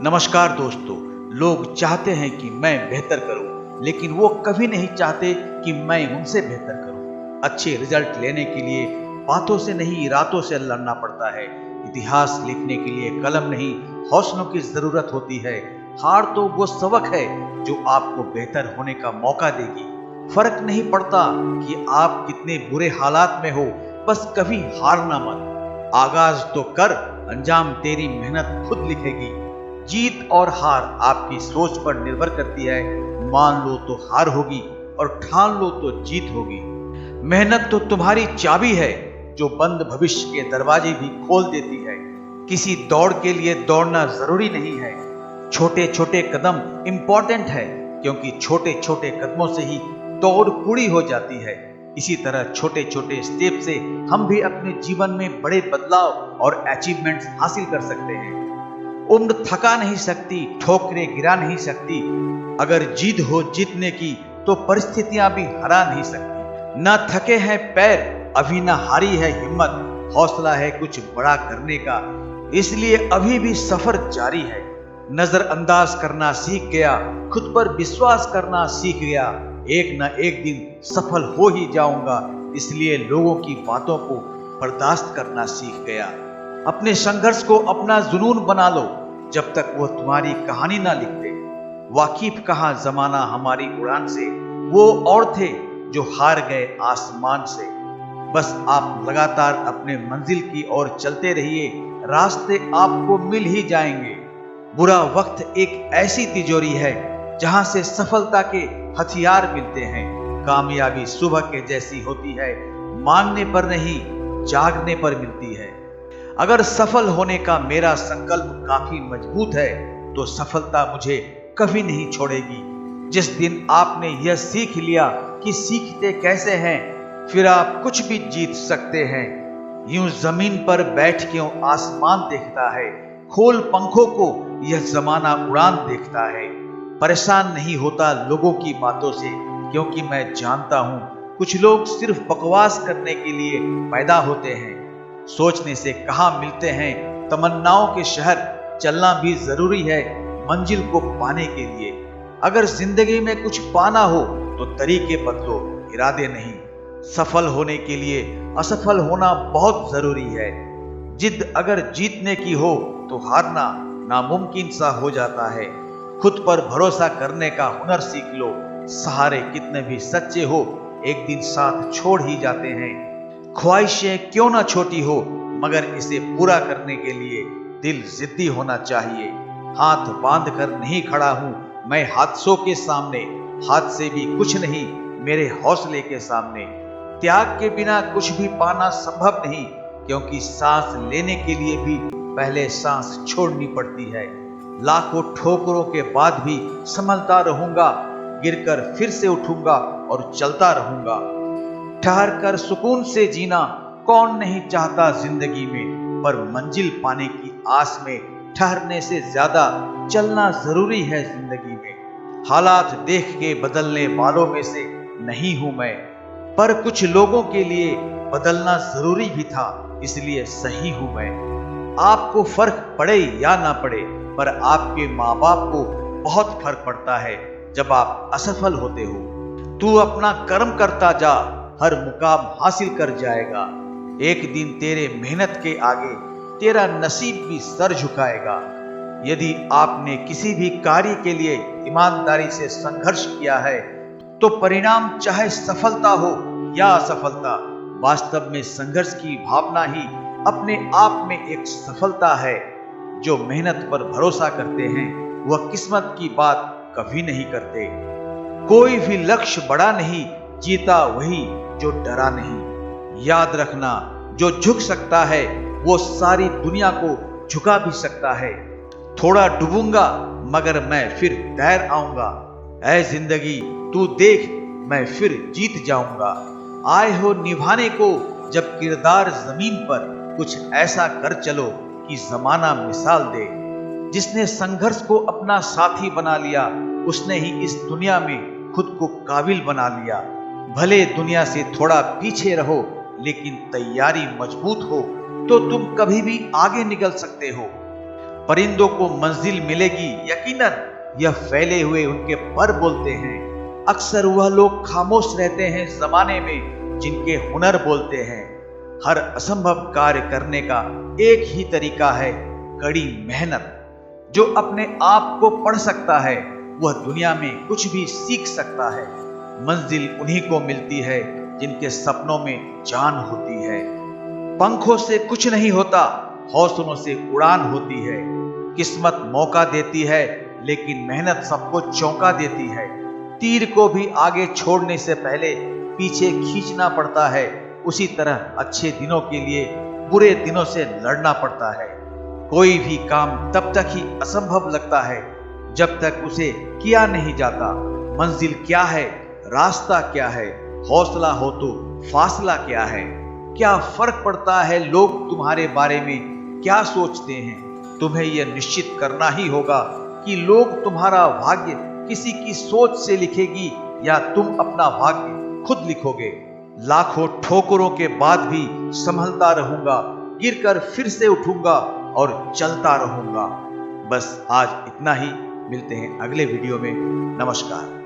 नमस्कार दोस्तों। लोग चाहते हैं कि मैं बेहतर करूं, लेकिन वो कभी नहीं चाहते कि मैं उनसे बेहतर करूं। अच्छे रिजल्ट लेने के लिए बातों से नहीं, रातों से लड़ना पड़ता है। इतिहास लिखने के लिए कलम नहीं, हौसलों की जरूरत होती है। हार तो वो सबक है जो आपको बेहतर होने का मौका देगी। फर्क नहीं पड़ता कि आप कितने बुरे हालात में हो, बस कभी हारना मत। आगाज तो कर, अंजाम तेरी मेहनत खुद लिखेगी। जीत और हार आपकी सोच पर निर्भर करती है। मान लो तो हार होगी और ठान लो तो जीत होगी। मेहनत तो तुम्हारी चाबी है जो बंद भविष्य के दरवाजे भी खोल देती है। किसी दौड़ के लिए दौड़ना जरूरी नहीं है। छोटे छोटे कदम इंपॉर्टेंट है, क्योंकि छोटे छोटे कदमों से ही दौड़ पूरी हो जाती है। इसी तरह छोटे छोटे स्टेप से हम भी अपने जीवन में बड़े बदलाव और अचीवमेंट्स हासिल कर सकते हैं। उम्र थका नहीं सकती, ठोकरें गिरा नहीं सकती। अगर जिद हो जीतने की तो परिस्थितियां भी हरा नहीं सकती। न थके हैं पैर, अभी न हारी है हिम्मत। हौसला है कुछ बड़ा करने का, इसलिए अभी भी सफर जारी है। नजरअंदाज करना सीख गया, खुद पर विश्वास करना सीख गया। एक न एक दिन सफल हो ही जाऊंगा, इसलिए लोगों की बातों को बर्दाश्त करना सीख गया। अपने संघर्ष को अपना जुनून बना लो, जब तक वो तुम्हारी कहानी ना लिख दे। वाकिफ कहा जमाना हमारी उड़ान से, वो और थे जो हार गए आसमान से। बस आप लगातार अपने मंजिल की ओर चलते रहिए, रास्ते आपको मिल ही जाएंगे। बुरा वक्त एक ऐसी तिजोरी है जहां से सफलता के हथियार मिलते हैं। कामयाबी सुबह के जैसी होती है, मांगने पर नहीं, जागने पर मिलती है। अगर सफल होने का मेरा संकल्प काफी मजबूत है तो सफलता मुझे कभी नहीं छोड़ेगी। जिस दिन आपने यह सीख लिया कि सीखते कैसे हैं, फिर आप कुछ भी जीत सकते हैं। यूं जमीन पर बैठ क्यों आसमान देखता है, खोल पंखों को यह जमाना उड़ान देखता है। परेशान नहीं होता लोगों की बातों से, क्योंकि मैं जानता हूं कुछ लोग सिर्फ बकवास करने के लिए पैदा होते हैं। सोचने से कहाँ मिलते हैं तमन्नाओं के शहर, चलना भी जरूरी है मंजिल को पाने के लिए। अगर जिंदगी में कुछ पाना हो तो तरीके बदलो, इरादे नहीं। सफल होने के लिए असफल होना बहुत जरूरी है। जिद अगर जीतने की हो तो हारना नामुमकिन सा हो जाता है। खुद पर भरोसा करने का हुनर सीख लो। सहारे कितने भी सच्चे हो, एक दिन साथ छोड़ ही जाते हैं। ख्वाहिशें क्यों ना छोटी हो, मगर इसे पूरा करने के लिए दिल जिद्दी होना चाहिए। हाथ बांध कर नहीं खड़ा हूं मैं हादसों के सामने, हादसे भी कुछ नहीं मेरे हौसले के सामने। त्याग के बिना कुछ भी पाना संभव नहीं, क्योंकि सांस लेने के लिए भी पहले सांस छोड़नी पड़ती है। लाखों ठोकरों के बाद भी संभलता रहूंगा, गिरकर फिर से उठूंगा और चलता रहूंगा। ठहर कर सुकून से जीना कौन नहीं चाहता जिंदगी में, पर मंजिल पाने की आस में ठहरने से ज्यादा चलना जरूरी है जिंदगी में। हालात देख के बदलने वालों में से नहीं हूं मैं, पर कुछ लोगों के लिए बदलना जरूरी भी था, इसलिए सही हूं मैं। आपको फर्क पड़े या ना पड़े, पर आपके माँ बाप को बहुत फर्क पड़ता है जब आप असफल होते हो। तू अपना कर्म करता जा, हर मुकाम हासिल कर जाएगा। एक दिन तेरे मेहनत के आगे तेरा नसीब भी सर झुकाएगा। यदि आपने किसी भी कार्य के लिए ईमानदारी से संघर्ष किया है तो परिणाम चाहे सफलता हो या असफलता, वास्तव में संघर्ष की भावना ही अपने आप में एक सफलता है। जो मेहनत पर भरोसा करते हैं वह किस्मत की बात कभी नहीं करते। कोई भी लक्ष्य बड़ा नहीं, जीता वही जो डरा नहीं। याद रखना, जो झुक सकता है वो सारी दुनिया को झुका भी सकता है। थोड़ा डूबूंगा मगर मैं फिर तैर आऊंगा। ऐ जिंदगी तू देख, मैं फिर जीत जाऊंगा। आए हो निभाने को जब किरदार जमीन पर, कुछ ऐसा कर चलो कि जमाना मिसाल दे। जिसने संघर्ष को अपना साथी बना लिया, उसने ही इस दुनिया में खुद को काबिल बना लिया। भले दुनिया से थोड़ा पीछे रहो, लेकिन तैयारी मजबूत हो तो तुम कभी भी आगे निकल सकते हो। परिंदों को मंजिल मिलेगी यकीनन, यह फैले हुए उनके पर बोलते हैं। अक्सर वह लोग खामोश रहते हैं जमाने में जिनके हुनर बोलते हैं। हर असंभव कार्य करने का एक ही तरीका है, कड़ी मेहनत। जो अपने आप को पढ़ सकता है वह दुनिया में कुछ भी सीख सकता है। मंजिल उन्हीं को मिलती है जिनके सपनों में जान होती है। पंखों से कुछ नहीं होता, हौसलों से उड़ान होती है। किस्मत मौका देती है लेकिन मेहनत सबको चौंका देती है। तीर को भी आगे छोड़ने से पहले पीछे खींचना पड़ता है, उसी तरह अच्छे दिनों के लिए बुरे दिनों से लड़ना पड़ता है। कोई भी काम तब तक ही असंभव लगता है जब तक उसे किया नहीं जाता। मंजिल क्या है, रास्ता क्या है, हौसला हो तो फासला क्या है। क्या फर्क पड़ता है लोग तुम्हारे बारे में क्या सोचते हैं। तुम्हें यह निश्चित करना ही होगा कि लोग तुम्हारा भाग्य किसी की सोच से लिखेगी या तुम अपना भाग्य खुद लिखोगे। लाखों ठोकरों के बाद भी संभलता रहूंगा, गिरकर फिर से उठूंगा और चलता रहूंगा। बस आज इतना ही, मिलते हैं अगले वीडियो में। नमस्कार।